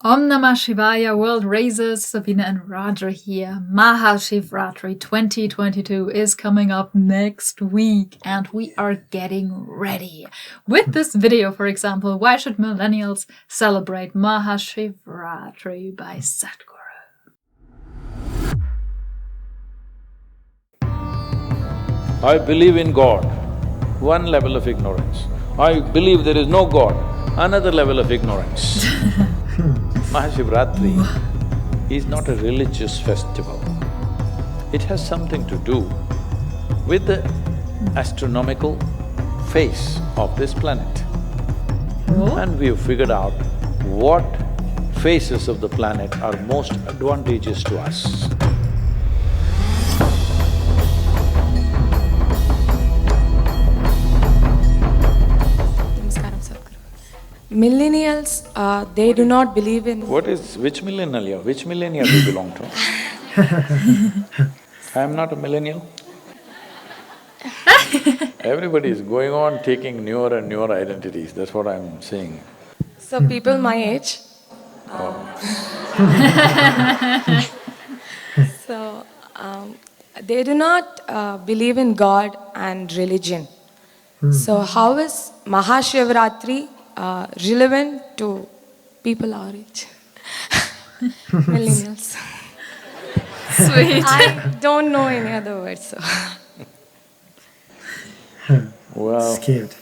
Om Namah Shivaya, World Raisers, Sabine and Roger here. Maha Shivaratri 2022 is coming up next week and we are getting ready. With this video, for example, why should millennials celebrate Maha Shivaratri by Sadhguru? I believe in God, one level of ignorance. I believe there is no God, another level of ignorance. Mahashivratri is not a religious festival. It has something to do with the astronomical phase of this planet. And we've figured out what phases of the planet are most advantageous to us. Millennials, they do not believe in… Which millennial? Which millennial do you belong to? I am not a millennial. Everybody is going on taking newer and newer identities, that's what I'm saying. So people my age… So, they do not believe in God and religion. So how is Maha Shivaratri relevant to people our age? Millennials. Sweet. I don't know any other words, so… Well… Scared.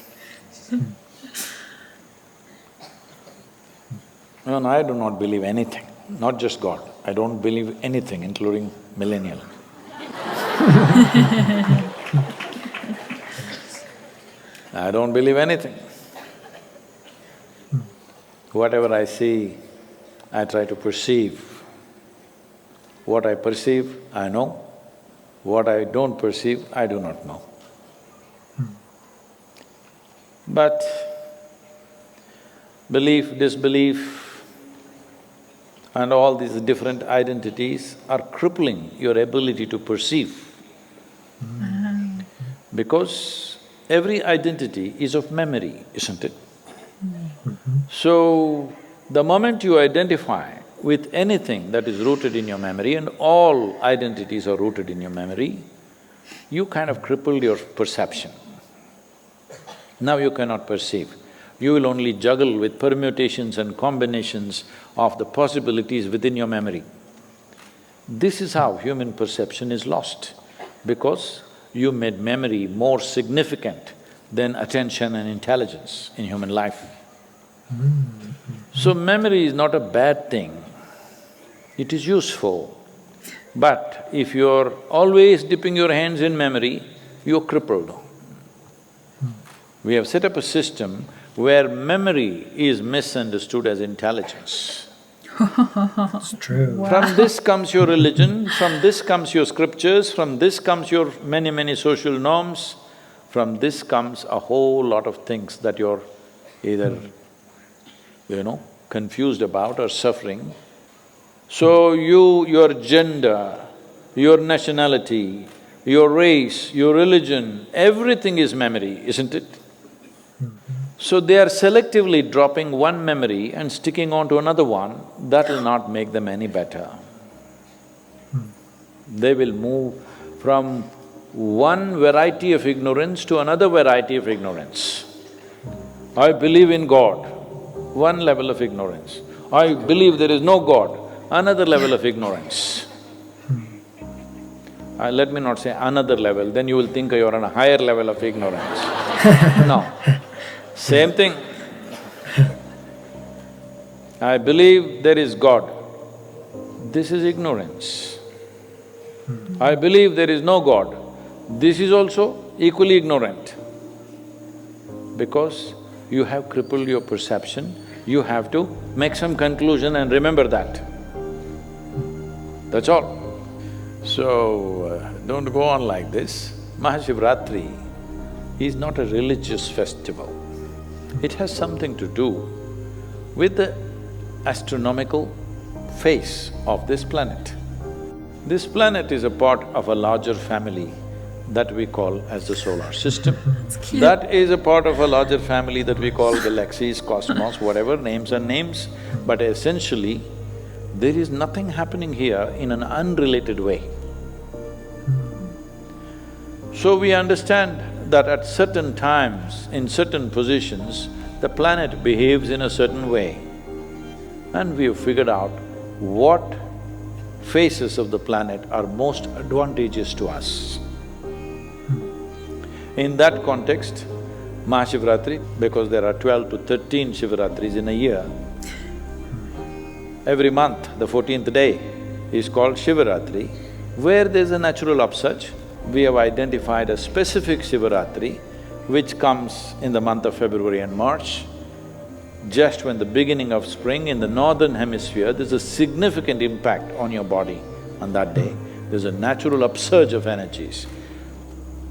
No, I do not believe anything, not just God. I don't believe anything, including millennial. I don't believe anything. Whatever I see, I try to perceive. What I perceive, I know. What I don't perceive, I do not know. But belief, disbelief, and all these different identities are crippling your ability to perceive. Because every identity is of memory, isn't it? So, the moment you identify with anything that is rooted in your memory, and all identities are rooted in your memory, you kind of crippled your perception. Now you cannot perceive. You will only juggle with permutations and combinations of the possibilities within your memory. This is how human perception is lost, because you made memory more significant than attention and intelligence in human life. So memory is not a bad thing, it is useful. But if you're always dipping your hands in memory, you're crippled. We have set up a system where memory is misunderstood as intelligence. It's true. Wow. From this comes your religion, from this comes your scriptures, from this comes your many social norms, from this comes a whole lot of things that you're either, confused about or suffering. So your gender, your nationality, your race, your religion, everything is memory, isn't it? So they are selectively dropping one memory and sticking on to another one, that will not make them any better. They will move from one variety of ignorance to another variety of ignorance. I believe in God, one level of ignorance. I believe there is no God, another level of ignorance. Let me not say another level, then you will think you're on a higher level of ignorance. No, same thing. I believe there is God. This is ignorance. I believe there is no God. This is also equally ignorant. Because you have crippled your perception, you have to make some conclusion and remember that. That's all. So, don't go on like this. Mahashivratri is not a religious festival. It has something to do with the astronomical phase of this planet. This planet is a part of a larger family that we call as the solar system. cute. That is a part of a larger family that we call galaxies, cosmos, whatever, names are names, but essentially, there is nothing happening here in an unrelated way. So we understand that at certain times, in certain positions, the planet behaves in a certain way. And we have figured out what phases of the planet are most advantageous to us. In that context, Mahashivratri, because there are 12 to 13 Shivaratris in a year, every month, the 14th day is called Shivaratri. Where there's a natural upsurge, we have identified a specific Shivaratri which comes in the month of February and March. Just when the beginning of spring in the northern hemisphere, there's a significant impact on your body on that day. There's a natural upsurge of energies.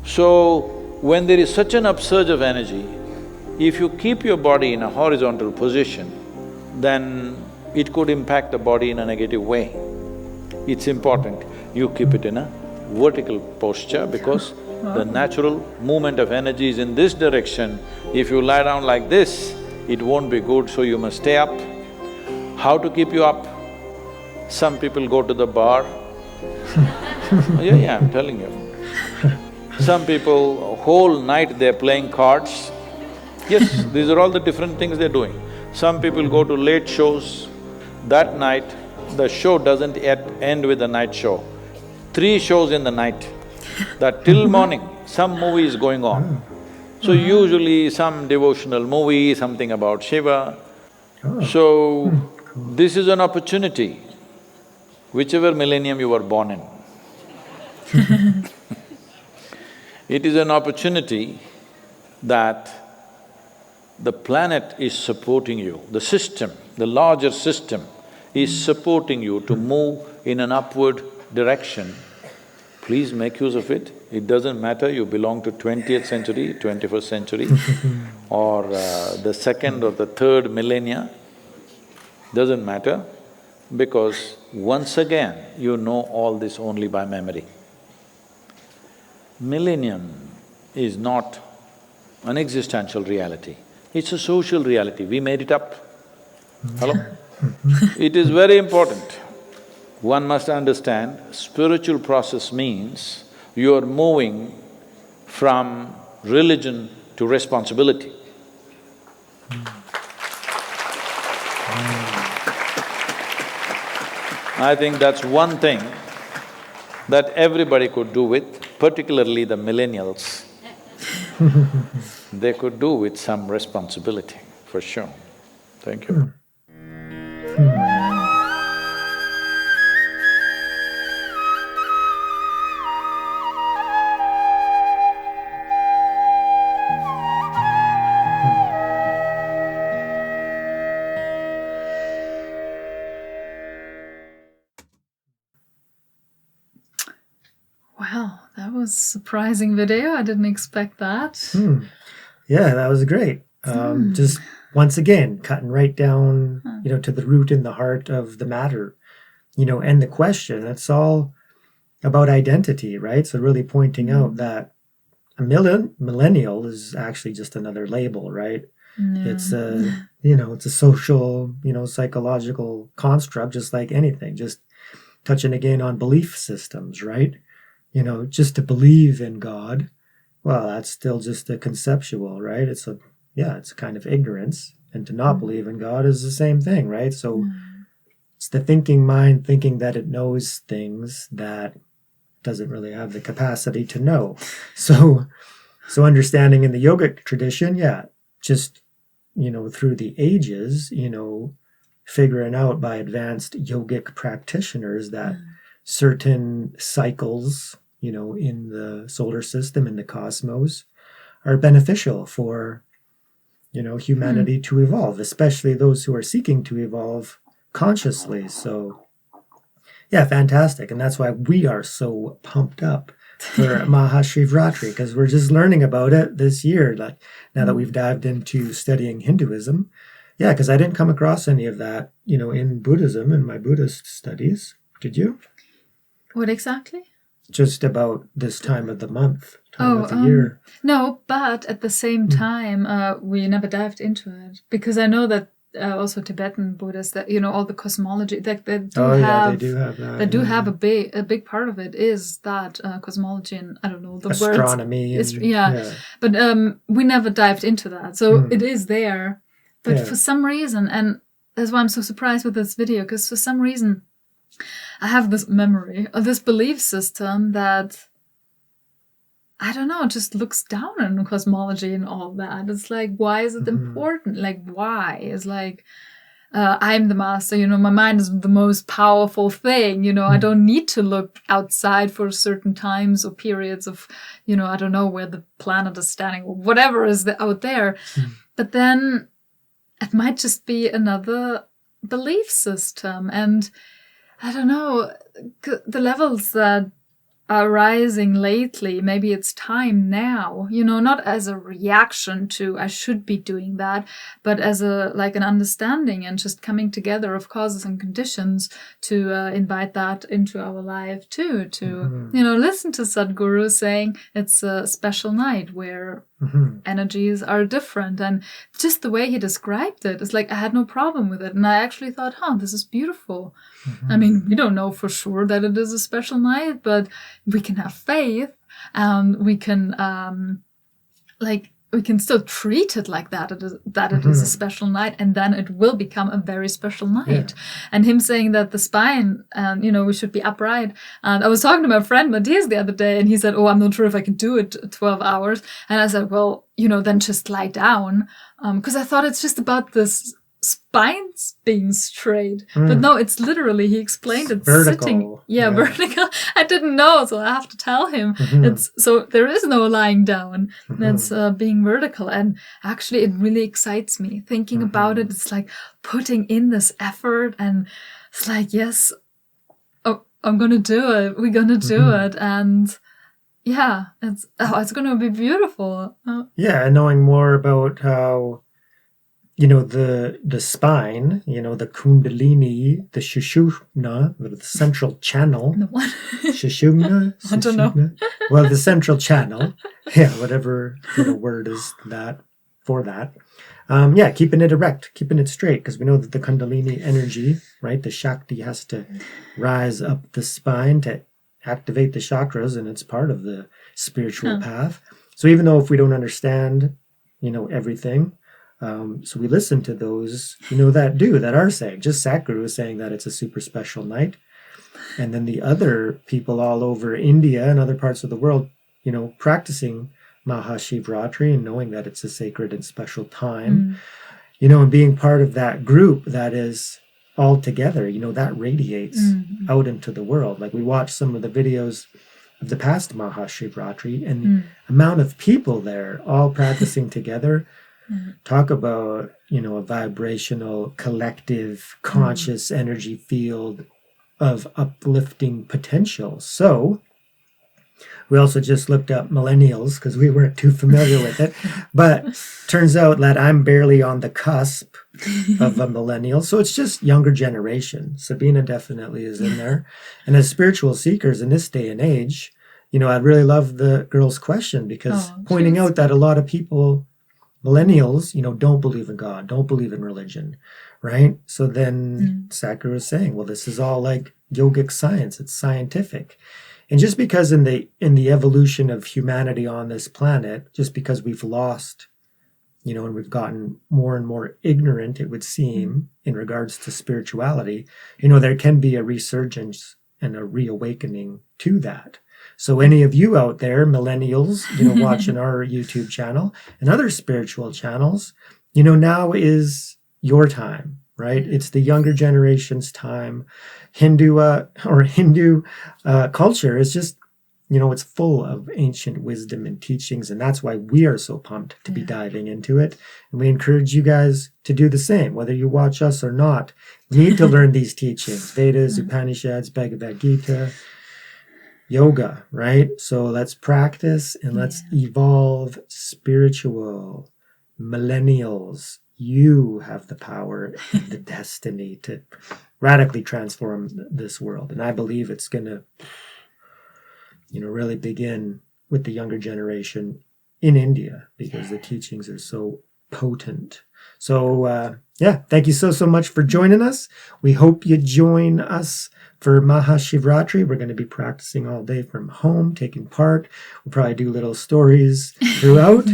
So, when there is such an upsurge of energy, if you keep your body in a horizontal position, then it could impact the body in a negative way. It's important you keep it in a vertical posture because the natural movement of energy is in this direction. If you lie down like this, it won't be good, so you must stay up. How to keep you up? Some people go to the bar. Yeah, I'm telling you. Some people, whole night they're playing cards. Yes, these are all the different things they're doing. Some people go to late shows. That night, the show doesn't yet end with the night show. 3 shows in the night, that till morning, some movie is going on. So usually some devotional movie, something about Shiva. So, this is an opportunity, whichever millennium you were born in. It is an opportunity that the planet is supporting you, the system, the larger system is supporting you to move in an upward direction. Please make use of it. It doesn't matter you belong to 20th century, 21st century or the second or the third millennia, doesn't matter because once again you know all this only by memory. Millennium is not an existential reality, it's a social reality, we made it up. Hello? It is very important. One must understand, spiritual process means you are moving from religion to responsibility. I think that's one thing that everybody could do with, particularly the millennials. They could do with some responsibility, for sure. Thank you. Wow, that was a surprising video. I didn't expect that. Yeah, that was great. Just once again, cutting right down, to the root and the heart of the matter, and the question. It's all about identity, right? So really pointing out that a millennial is actually just another label, right? Yeah. It's a, it's a social, psychological construct, just like anything, just touching again on belief systems, right? Just to believe in God, well, that's still just a conceptual, right? It's a kind of ignorance. And to not believe in God is the same thing, right? So it's the thinking mind thinking that it knows things that doesn't really have the capacity to know. So understanding in the yogic tradition, just, through the ages, figuring out by advanced yogic practitioners that certain cycles, in the solar system, in the cosmos, are beneficial for, humanity to evolve, especially those who are seeking to evolve consciously. So, fantastic. And that's why we are so pumped up for Mahashivratri, because we're just learning about it this year, like now that we've dived into studying Hinduism. Yeah, because I didn't come across any of that, in Buddhism, in my Buddhist studies. Did you? What exactly? just about this time of the month, time Oh, of the year. no, but at the same time, we never dived into it because I know that also Tibetan Buddhists, that all the cosmology that they do Oh, yeah, have, they do have that. they do yeah. have a big part of it is that cosmology, and I don't know the Astronomy. words. And, Yeah, but we never dived into that, so it is there. But Yeah. for some reason, and that's why I'm so surprised with this video, because for some reason, I have this memory of this belief system that, I don't know, just looks down on cosmology and all that. It's like, why is it important? Like, why? It's like, I'm the master, my mind is the most powerful thing, I don't need to look outside for certain times or periods of, I don't know where the planet is standing or whatever is out there. But then it might just be another belief system. And I don't know, the levels that are rising lately, maybe it's time now, not as a reaction to I should be doing that, but as an understanding and just coming together of causes and conditions to invite that into our life too, to listen to Sadhguru saying it's a special night where energies are different, and just the way he described it, it's like I had no problem with it, and I actually thought, this is beautiful. I mean, we don't know for sure that it is a special night, but we can have faith, and we can we can still treat it like that. It is a special night, and then it will become a very special night. Yeah. And him saying that the spine, and we should be upright. And I was talking to my friend Matthias the other day, and he said, "Oh, I'm not sure if I can do it 12 hours." And I said, "Well, then just lie down," because I thought it's just about this spines being straight, but no, it's literally, he explained it's vertical. Sitting, vertical. I didn't know, so I have to tell him. It's so there is no lying down. It's being vertical, and actually it really excites me thinking about it. It's like putting in this effort, and it's like, yes, I'm gonna do it. We're gonna do it, and yeah, it's gonna be beautiful. Yeah, and knowing more about how the spine, the kundalini, the shushumna, the central channel. The what? Shushumna? I don't know. Well, the central channel. Yeah, whatever word is that for that. Keeping it erect, keeping it straight, because we know that the kundalini energy, right, the shakti has to rise up the spine to activate the chakras, and it's part of the spiritual path. So even though if we don't understand, everything, so we listen to those, that are saying, just Sadhguru is saying that it's a super special night. And then the other people all over India and other parts of the world, practicing Maha Shivaratri and knowing that it's a sacred and special time, and being part of that group that is all together, that radiates out into the world. Like we watched some of the videos of the past Maha Shivaratri, and the amount of people there all practicing together. Talk about, a vibrational, collective, conscious energy field of uplifting potential. So we also just looked up millennials because we weren't too familiar with it. But turns out that I'm barely on the cusp of a millennial. So it's just younger generation. Sabina definitely is in there. And as spiritual seekers in this day and age, I really love the girl's question, because pointing out that a lot of people, millennials, don't believe in God, don't believe in religion, right? So then Sadhguru is saying, well, this is all like yogic science. It's scientific. And just because in the evolution of humanity on this planet, just because we've lost, and we've gotten more and more ignorant, it would seem, in regards to spirituality, there can be a resurgence and a reawakening to that. So any of you out there, millennials, watching our YouTube channel and other spiritual channels, now is your time, right? It's the younger generation's time. Hindu culture is just, it's full of ancient wisdom and teachings, and that's why we are so pumped to be diving into it. And we encourage you guys to do the same, whether you watch us or not. You need to learn these teachings: Vedas, Upanishads, Bhagavad Gita, yoga, right? So let's practice and let's evolve spiritual. Millennials, you have the power and the destiny to radically transform this world. And I believe it's going to really begin with the younger generation in India, because the teachings are so potent. So, thank you so much for joining us. We hope you join us for Maha Shivaratri. We're going to be practicing all day from home, taking part. We'll probably do little stories throughout.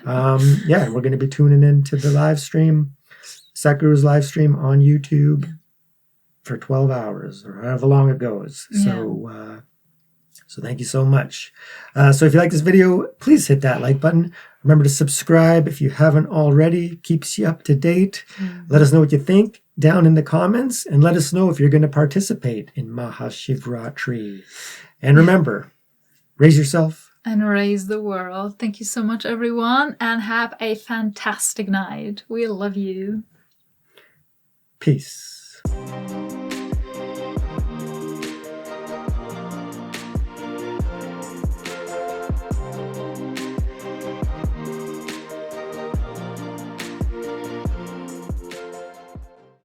We're going to be tuning in to the live stream, Sadhguru's live stream on YouTube for 12 hours or however long it goes. Yeah. So thank you so much. So if you like this video, please hit that like button. Remember to subscribe if you haven't already. Keeps you up to date. Let us know what you think down in the comments, and let us know if you're going to participate in Mahashivratri. And remember, raise yourself and raise the world. Thank you so much, everyone, and have a fantastic night. We love you. Peace.